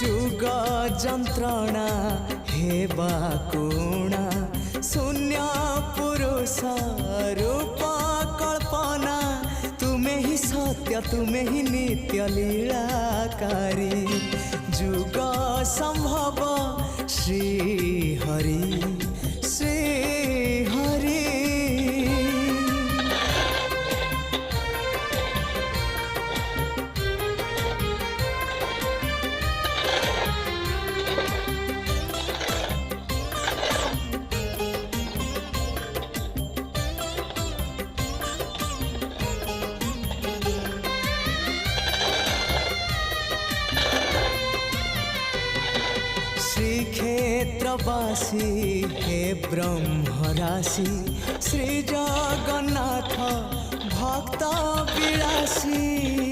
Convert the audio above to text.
जुग जंत्रणा हेबा कुणा शून्य पुरुष रूप कल्पना तुम्हें ही सत्य तुम्हें ही नित्य लीलाकारी जुग संभव श्री हरि श्री हरि। क्षेत्रवासी हे ब्रह्मराशि श्री जगन्नाथ भक्त विलासी।